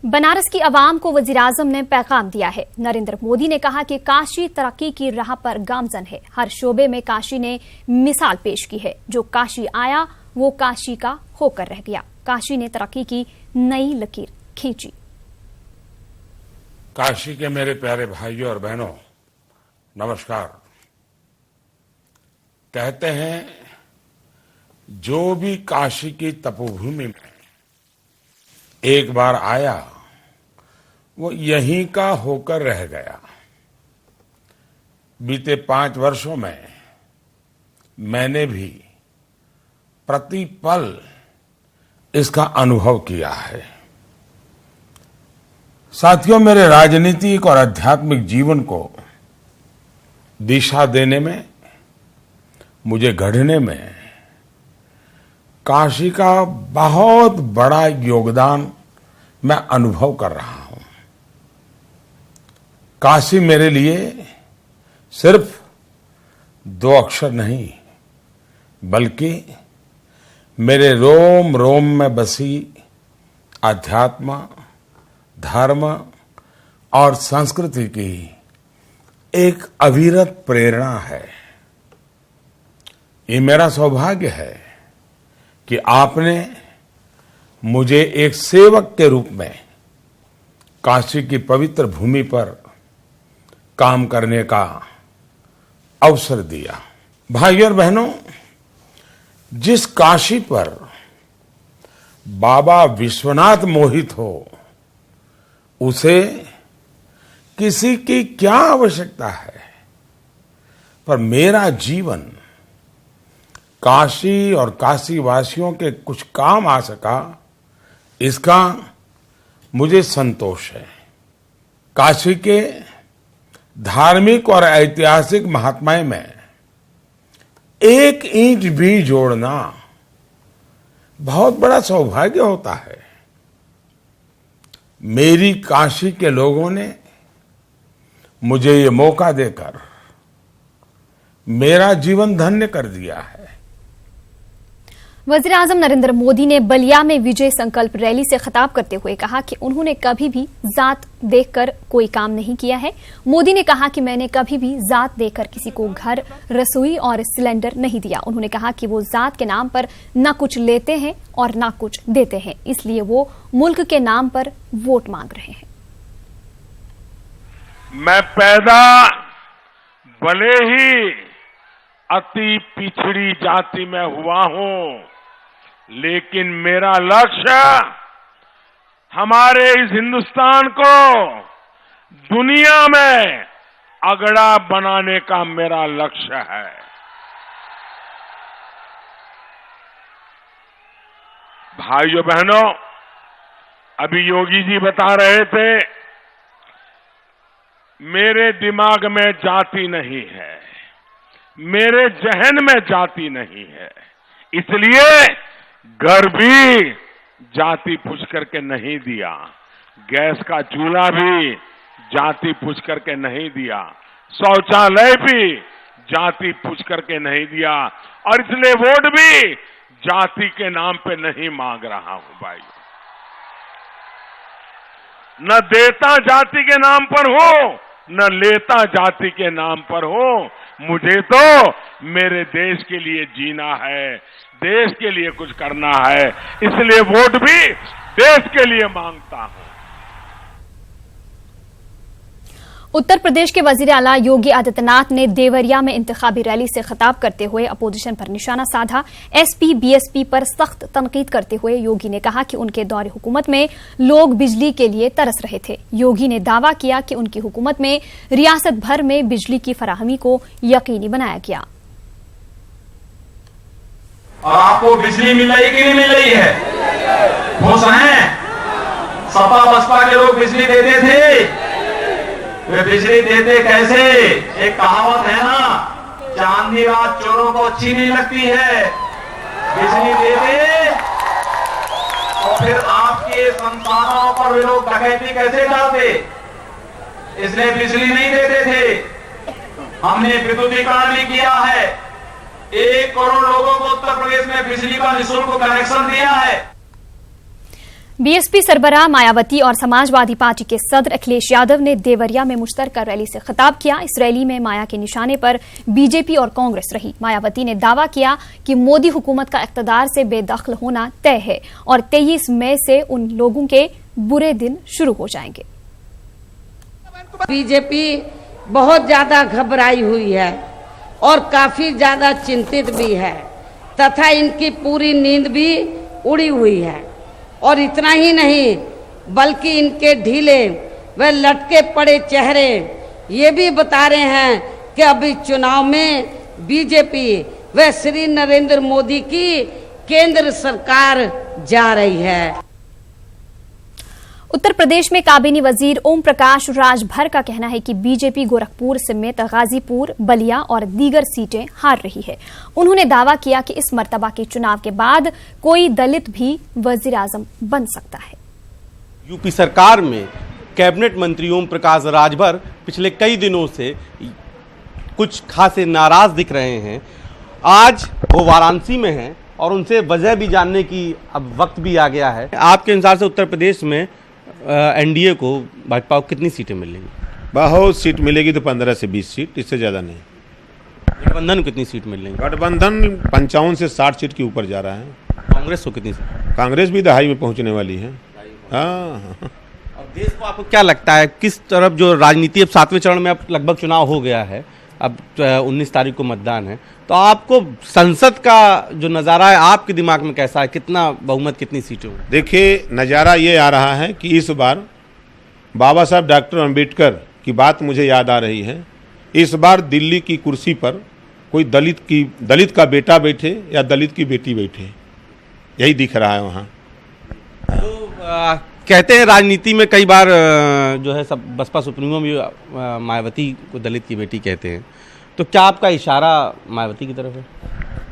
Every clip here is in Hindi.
बनारस की आवाम को वजीर-आजम ने पैगाम दिया है। नरेंद्र मोदी ने कहा कि काशी तरक्की की राह पर गामजन है। हर शोबे में काशी ने मिसाल पेश की है। जो काशी आया वो काशी का होकर रह गया। काशी ने तरक्की की नई लकीर खींची। काशी के मेरे प्यारे भाइयों और बहनों, नमस्कार। कहते हैं जो भी काशी की तपोभूमि में एक बार आया वो यहीं का होकर रह गया। बीते 5 वर्षों में मैंने भी प्रतिपल इसका अनुभव किया है। साथियों, मेरे राजनीतिक और आध्यात्मिक जीवन को दिशा देने में, मुझे गढ़ने में काशी का बहुत बड़ा योगदान मैं अनुभव कर रहा हूं। काशी मेरे लिए सिर्फ 2 अक्षर नहीं, बल्कि मेरे रोम रोम में बसी अध्यात्म, धर्म और संस्कृति की एक अविरत प्रेरणा है। ये मेरा सौभाग्य है कि आपने मुझे एक सेवक के रूप में काशी की पवित्र भूमि पर काम करने का अवसर दिया। भाइयों और बहनों, जिस काशी पर बाबा विश्वनाथ मोहित हो, उसे किसी की क्या आवश्यकता है, पर मेरा जीवन काशी और काशी वासियों के कुछ काम आ सका, इसका मुझे संतोष है। काशी के धार्मिक और ऐतिहासिक महात्म्य में एक ईंट भी जोड़ना बहुत बड़ा सौभाग्य होता है। मेरी काशी के लोगों ने मुझे ये मौका देकर मेरा जीवन धन्य कर दिया है। वजीर-आजम नरेंद्र मोदी ने बलिया में विजय संकल्प रैली से खिताब करते हुए कहा कि उन्होंने कभी भी जात देखकर कोई काम नहीं किया है। मोदी ने कहा कि मैंने कभी भी जात देकर किसी को घर, रसोई और सिलेंडर नहीं दिया। उन्होंने कहा कि वो जात के नाम पर न कुछ लेते हैं और न कुछ देते हैं, इसलिए वो मुल्क के नाम पर वोट मांग रहे हैं। मैं पैदा भले ही अति पिछड़ी जाति में हुआ हूं, लेकिन मेरा लक्ष्य हमारे इस हिंदुस्तान को दुनिया में अगड़ा बनाने का मेरा लक्ष्य है। भाइयों बहनों, अभी योगी जी बता रहे थे, मेरे दिमाग में जाति नहीं है, मेरे जहन में जाति नहीं है, इसलिए घर भी जाति पूछ करके नहीं दिया, गैस का चूल्हा भी जाति पूछ करके नहीं दिया, शौचालय भी जाति पूछ करके नहीं दिया, और इसलिए वोट भी जाति के नाम पे नहीं मांग रहा हूं। भाई, न देता जाति के नाम पर हो, न लेता जाति के नाम पर हो। मुझे तो मेरे देश के लिए जीना है, देश के लिए कुछ करना है, इसलिए वोट भी देश के लिए मांगता हूं। उत्तर प्रदेश के वजीर आला योगी आदित्यनाथ ने देवरिया में इंतखाबी रैली से खिताब करते हुए अपोजिशन पर निशाना साधा। एसपी बीएसपी पर सख्त तनकीद करते हुए योगी ने कहा कि उनके दौरे हुकूमत में लोग बिजली के लिए तरस रहे थे। योगी ने दावा किया कि उनकी हुकूमत में रियासत भर में बिजली की फराहमी को यकीनी बनाया गया। और आपको बिजली मिल रही कि नहीं मिल रही है? खुश हैं? सपा बसपा के लोग बिजली देते थे, वे बिजली देते कैसे? एक कहावत है ना, चांदनी रात चोरों को अच्छी नहीं लगती है। बिजली देते तो फिर आपके संसारों पर वे लोग डकैती कैसे डालते? इसलिए बिजली नहीं देते थे। हमने विद्युतीकरण भी किया है, 1 करोड़ लोगों को उत्तर प्रदेश में बिजली का निःशुल्क कनेक्शन दिया है। बीएसपी सरबराह मायावती और समाजवादी पार्टी के सदर अखिलेश यादव ने देवरिया में मुश्तरका रैली से खिताब किया। इस रैली में माया के निशाने पर बीजेपी और कांग्रेस रही। मायावती ने दावा किया कि मोदी हुकूमत का इख्तिदार से बेदखल होना तय है और 23 मई से उन लोगों के बुरे दिन शुरू हो जाएंगे। बीजेपी बहुत ज्यादा घबराई हुई है और काफी ज्यादा चिंतित भी है तथा इनकी पूरी नींद भी उड़ी हुई है। और इतना ही नहीं बल्कि इनके ढीले व लटके पड़े चेहरे ये भी बता रहे हैं कि अभी चुनाव में बीजेपी व श्री नरेंद्र मोदी की केंद्र सरकार जा रही है। उत्तर प्रदेश में काबीना वजीर ओम प्रकाश राजभर का कहना है कि बीजेपी गोरखपुर समेत गाजीपुर, बलिया और दीगर सीटें हार रही है। उन्होंने दावा किया कि इस मर्तबा के चुनाव के बाद कोई दलित भी वजीर आजम बन सकता है। यूपी सरकार में कैबिनेट मंत्री ओम प्रकाश राजभर पिछले कई दिनों से कुछ खासे नाराज दिख रहे हैं। आज वो वाराणसी में हैं और उनसे वजह भी जानने की अब वक्त भी आ गया है। आपके अनुसार से उत्तर प्रदेश में एनडीए को, भाजपा को कितनी सीटें मिलेंगी? बहुत सीट मिलेगी तो 15 से 20 सीट, इससे ज़्यादा नहीं। गठबंधन को कितनी सीट मिलेंगी? गठबंधन 55 से 60 सीट के ऊपर जा रहा है। कांग्रेस को कितनी सीट? कांग्रेस भी दहाई में पहुंचने वाली है। हाँ। और देश को आपको क्या लगता है किस तरफ जो राजनीति, अब 7वें चरण में अब लगभग चुनाव हो गया है, अब 19 तारीख को मतदान है, तो आपको संसद का जो नज़ारा है आपके दिमाग में कैसा है? कितना बहुमत, कितनी सीटें? देखिए, नज़ारा ये आ रहा है कि इस बार बाबा साहब डॉक्टर अम्बेडकर की बात मुझे याद आ रही है। इस बार दिल्ली की कुर्सी पर कोई दलित का बेटा बैठे या दलित की बेटी बैठे, यही दिख रहा है वहाँ। तो कहते हैं राजनीति में कई बार जो है सब बसपा सुप्रीमो भी मायावती को दलित की बेटी कहते हैं, तो क्या आपका इशारा मायावती की तरफ है?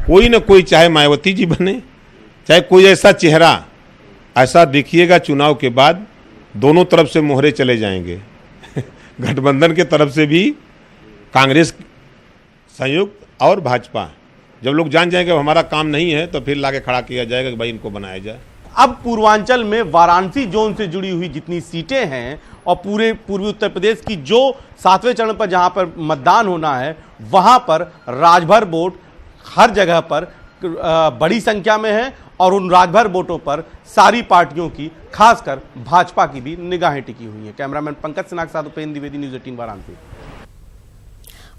कोई ना कोई, चाहे मायावती जी बने चाहे कोई ऐसा चेहरा, ऐसा देखिएगा चुनाव के बाद दोनों तरफ से मोहरे चले जाएंगे। गठबंधन के तरफ से भी कांग्रेस संयुक्त और भाजपा, जब लोग जान जाएंगे हमारा काम नहीं है तो फिर लाके खड़ा किया जाएगा कि भाई इनको बनाया जाए। अब पूर्वांचल में वाराणसी जोन से जुड़ी हुई जितनी सीटें हैं और पूरे पूर्वी उत्तर प्रदेश की जो 7वें चरण पर जहां पर मतदान होना है, वहां पर राजभर वोट हर जगह पर बड़ी संख्या में है और उन राजभर वोटों पर सारी पार्टियों की, खासकर भाजपा की भी निगाहें टिकी हुई हैं। कैमरामैन पंकज सिन्हा के साथ उपेंद्र द्विवेदी, न्यूज़ 18 वाराणसी।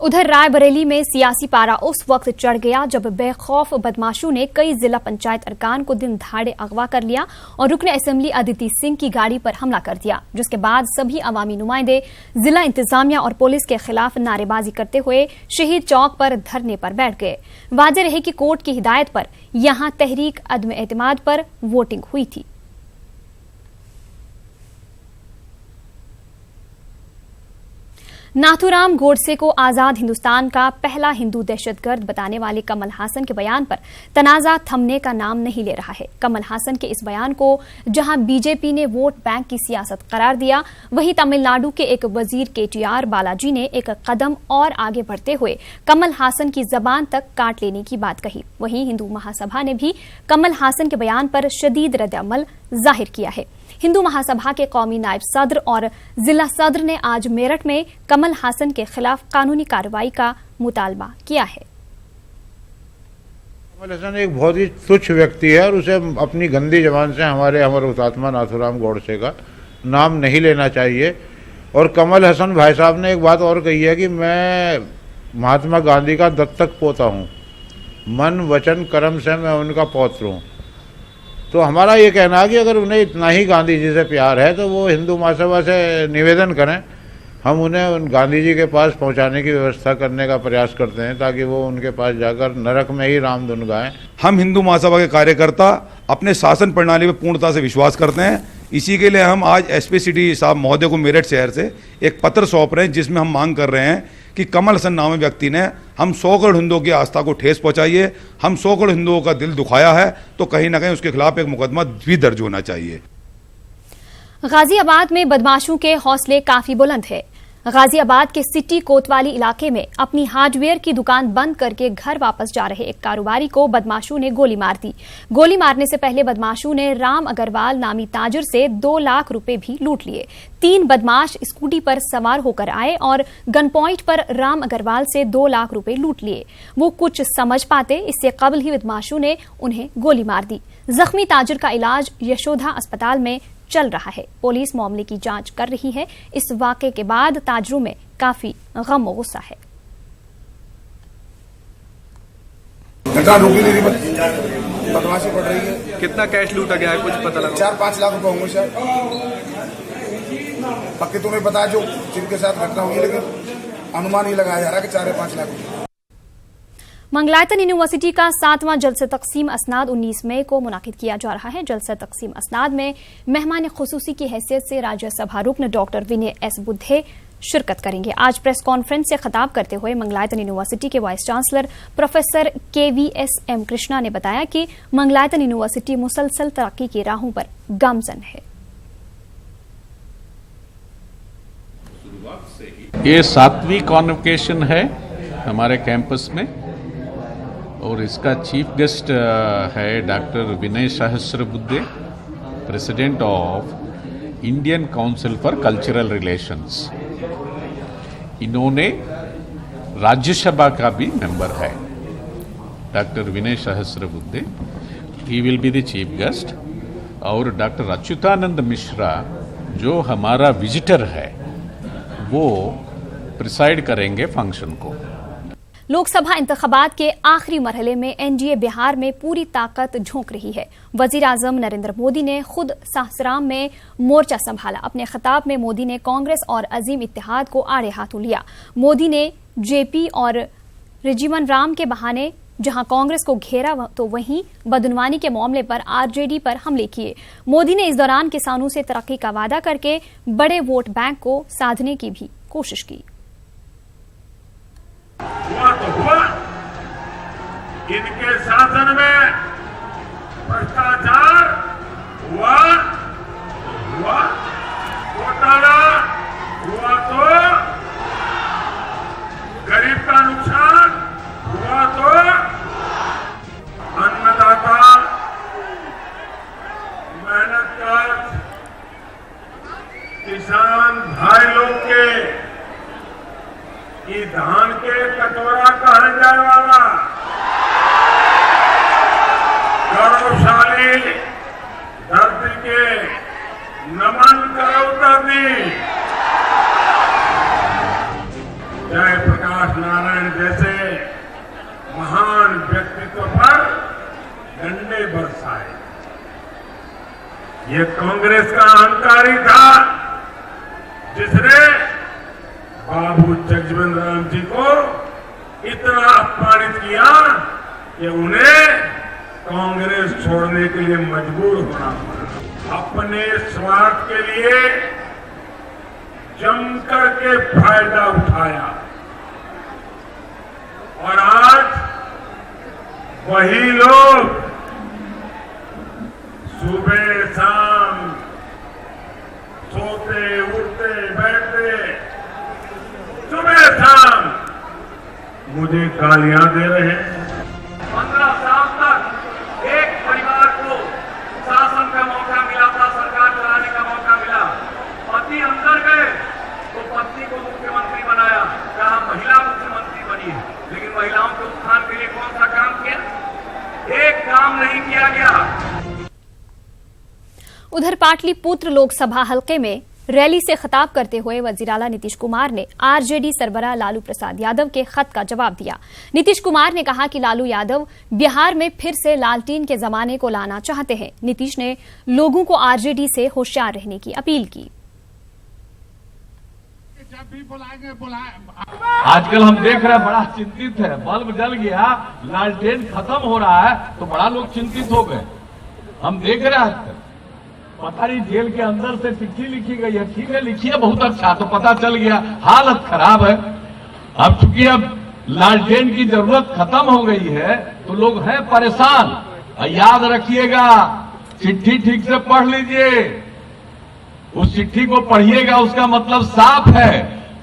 उधर रायबरेली में सियासी पारा उस वक्त चढ़ गया जब बेखौफ बदमाशों ने कई जिला पंचायत अरकान को दिन दहाड़े अगवा कर लिया और रुकन असेंबली अदिति सिंह की गाड़ी पर हमला कर दिया, जिसके बाद सभी अवामी नुमाइंदे जिला इंतजामिया और पुलिस के खिलाफ नारेबाजी करते हुए शहीद चौक पर धरने पर बैठ गए। वाज़ेह रहे कि कोर्ट की हिदायत पर यहां तहरीक अदम एतमाद पर वोटिंग हुई थी। नाथूराम गोडसे को आजाद हिंदुस्तान का पहला हिंदू दहशतगर्द बताने वाले कमल हासन के बयान पर तनाजा थमने का नाम नहीं ले रहा है। कमल हासन के इस बयान को जहां बीजेपी ने वोट बैंक की सियासत करार दिया, वहीं तमिलनाडु के एक वजीर केटीआर बालाजी ने एक कदम और आगे बढ़ते हुए कमल हासन की जबान तक काट लेने की बात कही। वहीं हिंदू महासभा ने भी कमल हासन के बयान पर शदीद रद्द-ए-अमल जाहिर किया है। हिंदू महासभा के कौमी नायब सदर और जिला सदर ने आज मेरठ में कमल हासन के खिलाफ कानूनी कार्रवाई का मुतालबा किया है। कमल हसन एक बहुत ही तुच्छ व्यक्ति है और उसे अपनी गंदी जबान से हमारे अमर हुतात्मा नाथूराम गोडसे का नाम नहीं लेना चाहिए। और कमल हसन भाई साहब ने एक बात और कही है कि मैं महात्मा गांधी का दत्तक पोता हूँ, मन वचन कर्म से मैं उनका पौत्र हूँ। तो हमारा ये कहना है कि अगर उन्हें इतना ही गांधी जी से प्यार है तो वो हिंदू महासभा से निवेदन करें, हम उन्हें उन गांधी जी के पास पहुंचाने की व्यवस्था करने का प्रयास करते हैं ताकि वो उनके पास जाकर नरक में ही राम धुन गाएं। हम हिंदू महासभा के कार्यकर्ता अपने शासन प्रणाली में पूर्णता से विश्वास करते हैं। इसी के लिए हम आज एसपी सिटी साहब महोदय को मेरठ शहर से एक पत्र सौंप रहे हैं, जिसमें हम मांग कर रहे हैं कि कमल हसन नामी व्यक्ति ने हम 100 करोड़ हिंदुओं की आस्था को ठेस पहुंचाइए। हम 100 करोड़ हिंदुओं का दिल दुखाया है तो कहीं ना कहीं उसके खिलाफ एक मुकदमा भी दर्ज होना चाहिए। गाजियाबाद में बदमाशों के हौसले काफी बुलंद है। गाजियाबाद के सिटी कोतवाली इलाके में अपनी हार्डवेयर की दुकान बंद करके घर वापस जा रहे एक कारोबारी को बदमाशों ने गोली मार दी। गोली मारने से पहले बदमाशों ने राम अग्रवाल नामी ताजिर से 2 लाख रुपए भी लूट लिए। 3 बदमाश स्कूटी पर सवार होकर आए और गन पॉइंट पर राम अग्रवाल से 2 लाख रुपए लूट लिए। वो कुछ समझ पाते इससे कबल ही बदमाशों ने उन्हें गोली मार दी। जख्मी ताजिर का इलाज यशोधा अस्पताल में चल रहा है। पुलिस मामले की जांच कर रही है। इस वाकये के बाद ताजिरों में काफी गम और गुस्सा है। बदमाशी पड़ रही है। कितना कैश लूटा गया है कुछ पता लगा? 4-5 लाख रुपए होंगे शायद। पक्के तुम्हें बताया जो जिनके साथ घटना हुई, लेकिन अनुमान ही लगाया जा रहा है कि 4 या 5 लाख रुपए। मंगलायतन यूनिवर्सिटी का 7वां जलसा तकसीम असनाद 19 मई को मुनाकिद किया जा रहा है। जलसा तकसीम असनाद में मेहमान खुसूसी की हैसियत से राज्यसभा रुकन डॉक्टर विनय एस बुद्धे शिरकत करेंगे। आज प्रेस कॉन्फ्रेंस से खिताब करते हुए मंगलायतन यूनिवर्सिटी के vice chancellor professor KVSM Krishna ने बताया कि मंगलायतन यूनिवर्सिटी मुसलसल तरक्की की राहों पर गामजन है। ये 7वीं कॉन्वोकेशन है हमारे कैंपस में और इसका चीफ गेस्ट है doctor Vinay Sahasrabuddhe, president of Indian council for cultural relations. इन्होंने राज्यसभा का भी मेंबर है doctor Vinay Sahasrabuddhe, he will be the chief guest. और डॉक्टर अच्युतानंद मिश्रा जो हमारा विजिटर है वो प्रिसाइड करेंगे फंक्शन को। लोकसभा इंतखाबात के आखिरी मरहले में एनडीए बिहार में पूरी ताकत झोंक रही है। वजीर आजम नरेंद्र मोदी ने खुद सासाराम में मोर्चा संभाला। अपने खिताब में मोदी ने कांग्रेस और अजीम इत्तेहाद को आड़े हाथों लिया। मोदी ने जेपी और रिजिमन राम के बहाने जहां कांग्रेस को घेरा तो वहीं बदनवानी के मामले पर आरजेडी पर हमले किए। मोदी ने इस दौरान किसानों से तरक्की का वादा करके बड़े वोट बैंक को साधने की भी कोशिश की। हुआ तो हुआ, इनके शासन में भ्रष्टाचार हुआ, घोटाला हुआ तो गरीब का नुकसान हुआ तो अन्नदाता मेहनतकश किसान भाई लोग के कि धान के कटोरा कहा जाए वाला गौरवशाली धरती के नमन करौती जय प्रकाश नारायण जैसे महान व्यक्तित्व पर डंडे बरसाए। ये कांग्रेस का अहंकारी था जिसने बाबू जगजीवन राम जी को इतना अपमानित किया कि उन्हें कांग्रेस छोड़ने के लिए मजबूर होना पड़ा। अपने स्वार्थ के लिए जमकर के फायदा उठाया और आज वही लोग सुबह शाम सोते उठते बैठते सुबह शाम मुझे गालियां दे रहे हैं। 15 साल तक एक परिवार को शासन का मौका मिला था, सरकार चलाने का मौका मिला। पति अंदर गए तो पत्नी को मुख्यमंत्री बनाया, कहा महिला मुख्यमंत्री बनी है, लेकिन महिलाओं के उत्थान के लिए कौन सा काम किया? एक काम नहीं किया गया। उधर पाटलिपुत्र लोकसभा हलके में रैली से खिताब करते हुए वजीर आला नीतीश कुमार ने आरजेडी सरबराह लालू प्रसाद यादव के खत का जवाब दिया। नीतीश कुमार ने कहा कि लालू यादव बिहार में फिर से लालटीन के जमाने को लाना चाहते हैं। नीतीश ने लोगों को आरजेडी से होशियार रहने की अपील की। आजकल हम देख रहे हैं बड़ा चिंतित है, बल्ब जल गया, लालटेन खत्म हो रहा है तो बड़ा लोग चिंतित हो गए। हम देख रहे हैं पता नहीं जेल के अंदर से चिट्ठी लिखी गई है, ठीक है लिखी है, बहुत अच्छा, तो पता चल गया हालत खराब है। अब चूंकि अब लालटेन की जरूरत खत्म हो गई है तो लोग हैं परेशान। याद रखिएगा, चिट्ठी ठीक से पढ़ लीजिए, उस चिट्ठी को पढ़िएगा, उसका मतलब साफ है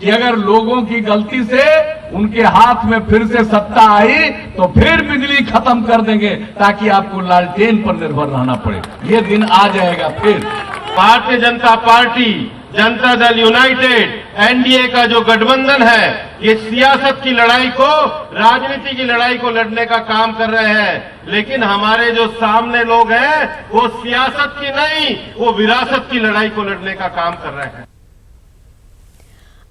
कि अगर लोगों की गलती से उनके हाथ में फिर से सत्ता आई तो फिर बिजली खत्म कर देंगे, ताकि आपको लालटेन पर निर्भर रहना पड़े। ये दिन आ जाएगा फिर। Bharatiya Janata party, Janata Dal United, NDA का जो गठबंधन है, ये सियासत की लड़ाई को, राजनीति की लड़ाई को लड़ने का काम कर रहे हैं, लेकिन हमारे जो सामने लोग हैं वो सियासत की नहीं, वो विरासत की लड़ाई को लड़ने का काम कर रहे हैं।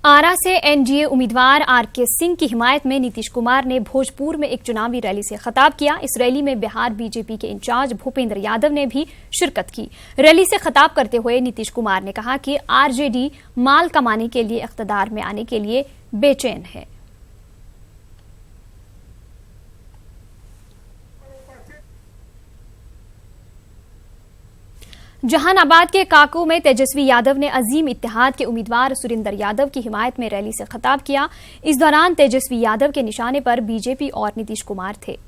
आरा से एनडीए उम्मीदवार आरके सिंह की हिमायत में नीतीश कुमार ने भोजपुर में एक चुनावी रैली से खिताब किया। इस रैली में बिहार बीजेपी के इंचार्ज भूपेंद्र यादव ने भी शिरकत की। रैली से खिताब करते हुए नीतीश कुमार ने कहा कि आरजेडी माल कमाने के लिए इख्तिदार में आने के लिए बेचैन है। जहानाबाद के काको में तेजस्वी यादव ने अजीम इत्तेहाद के उम्मीदवार सुरेंद्र यादव की हिमायत में रैली से खिताब किया। इस दौरान तेजस्वी यादव के निशाने पर बीजेपी और नीतीश कुमार थे।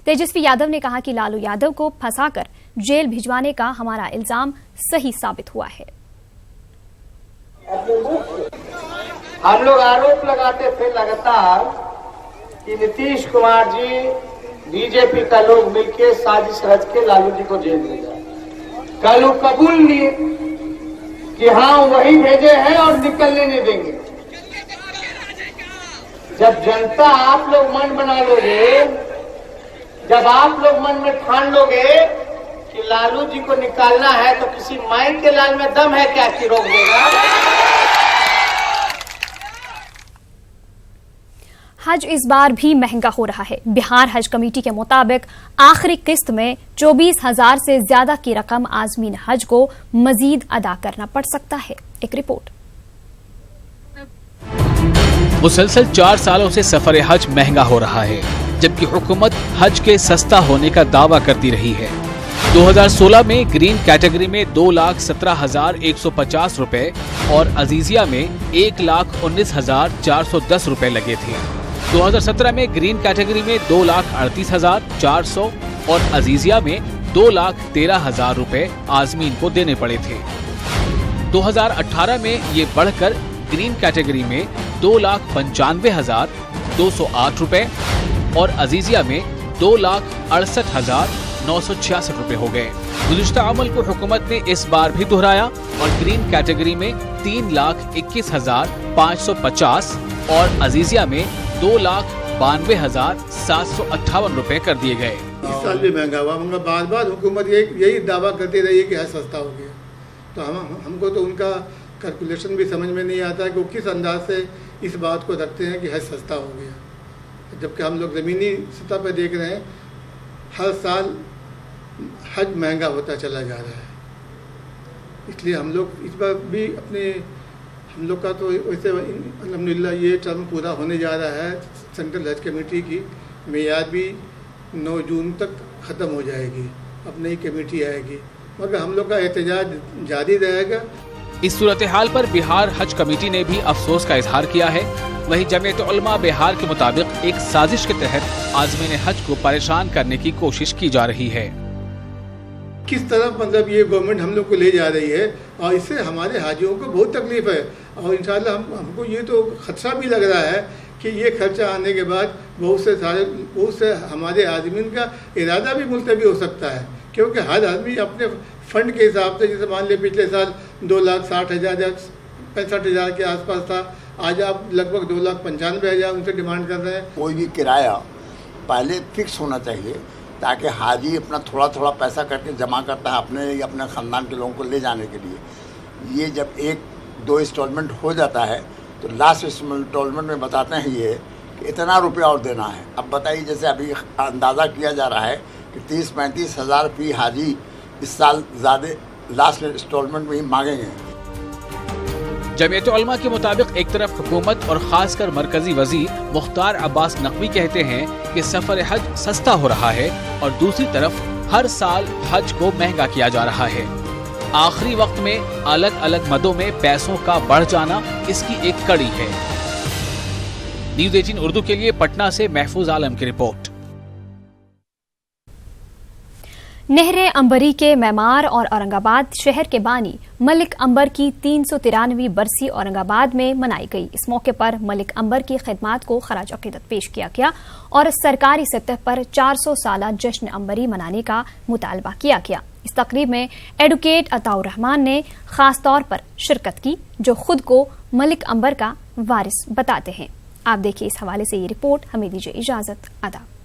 तेजस्वी यादव ने कहा कि लालू यादव को फंसाकर जेल भिजवाने का हमारा इल्जाम सही साबित हुआ है। हम लोग आरोप लगाते थे लगातार कि नीतीश कुमार जी, बीजेपी का लोग मिलकर साजिश रच के लालू जी को जेल भेजा। कल वो कबूल लिए कि हाँ वही भेजे हैं और निकलने नहीं देंगे। जब जनता आप लोग मन बना लोगे, जब आप लोग मन में ठान लोगे कि लालू जी को निकालना है, तो किसी माई के लाल में दम है क्या कि रोक देगा? हज इस बार भी महंगा हो रहा है। बिहार हज कमेटी के मुताबिक आखिरी किस्त में 24,000 से ज्यादा की रकम आज़मीन हज को मजीद अदा करना पड़ सकता है। एक रिपोर्ट। मुसलसल 4 सालों से सफर हज महंगा हो रहा है, जबकि हुकूमत हज के सस्ता होने का दावा करती रही है। 2016 में ग्रीन कैटेगरी में 2,17,150 रुपए और अजीजिया में 1,19,410 रुपए लगे थे। 2017 में ग्रीन कैटेगरी में 2,38,400 और अजीजिया में 2,13,000 रुपए आज़मीन को देने पड़े थे। 2018 में ये बढ़कर ग्रीन कैटेगरी में 2,95,208 रुपए और अजीजिया में 2,68,966 रुपए हो गए। गुज़िश्ता अमल को हुकूमत ने इस बार भी दोहराया और ग्रीन कैटेगरी में 3,21,550 और अजीजिया में 2,92,758 रुपए कर दिए गए। इस साल भी महंगा हुआ, मगर बार बार हुकूमत यही दावा करती रही है कि हज सस्ता हो गया। तो हमको तो उनका कैलकुलेशन भी समझ में नहीं आता है कि वो किस अंदाज से इस बात को रखते हैं कि हज सस्ता हो गया, जबकि हम लोग ज़मीनी सतह पर देख रहे हैं हर साल हज महंगा होता चला जा रहा है। इसलिए हम लोग इस बार भी हम लोग का तो वैसे अल्हम्दुलिल्लाह ये टर्म पूरा होने जा रहा है। सेंट्रल हज कमेटी की मियाद भी 9 जून तक ख़त्म हो जाएगी, अब नई कमेटी आएगी, मगर हम लोग का एहतजाज जारी रहेगा। इस सूरत हाल पर बिहार हज कमेटी ने भी अफसोस का इजहार किया है। वहीं जमीयत उलमा बिहार के मुताबिक एक साजिश के तहत आज़मीन हज को परेशान करने की कोशिश की जा रही है। किस तरफ मतलब ये गवर्नमेंट हम लोग को ले जा रही है और इससे हमारे हाजियों को बहुत तकलीफ है और इंशाल्लाह हमको ये तो खदशा भी लग रहा है कि ये खर्चा आने के बाद बहुत से हमारे आदमीन का इरादा भी मुलतवी हो सकता है, क्योंकि हर आदमी अपने फंड के हिसाब से, जैसे मान लिया पिछले साल 2,60,000 या 65,000 के आसपास था, आज आप लगभग 2,95,000 उनसे डिमांड कर रहे हैं। कोई भी किराया पहले फिक्स होना चाहिए ताकि हाजी अपना थोड़ा थोड़ा पैसा करके जमा करता है अपने या अपने ख़ानदान के लोगों को ले जाने के लिए। ये जब 1-2 इंस्टॉलमेंट हो जाता है तो लास्ट इंस्टॉलमेंट में बताते हैं ये कि इतना रुपया और देना है। अब बताइए, जैसे अभी अंदाज़ा किया जा रहा है कि 30-35 हज़ार फी हाजी इस साल ज़्यादा लास्ट इंस्टॉलमेंट में ही मांगेंगे। जमीयत उलमा के मुताबिक एक तरफ हुकूमत और खासकर मरकजी वजीर मुख्तार अब्बास नकवी कहते हैं कि सफर हज सस्ता हो रहा है और दूसरी तरफ हर साल हज को महंगा किया जा रहा है। आखिरी वक्त में अलग अलग मदों में पैसों का बढ़ जाना इसकी एक कड़ी है। न्यूज़ 18 उर्दू के लिए पटना से महफूज आलम की रिपोर्ट। नहरें अंबरी के मैमार और औरंगाबाद शहर के बानी मलिक अंबर की 393वीं बरसी औरंगाबाद में मनाई गई। इस मौके पर मलिक अंबर की खिदमात को खराज अकीदत पेश किया गया और सरकारी सतह पर 400 साला जश्न अंबरी मनाने का मुतालबा किया गया। इस तकरीब में एडवोकेट अताउर रहमान ने खास तौर पर शिरकत की, जो खुद को मलिक अंबर का वारिस बताते हैं। आप देखिए इस हवाले से ये रिपोर्ट। हमें दीजिए इजाजत। आदाब।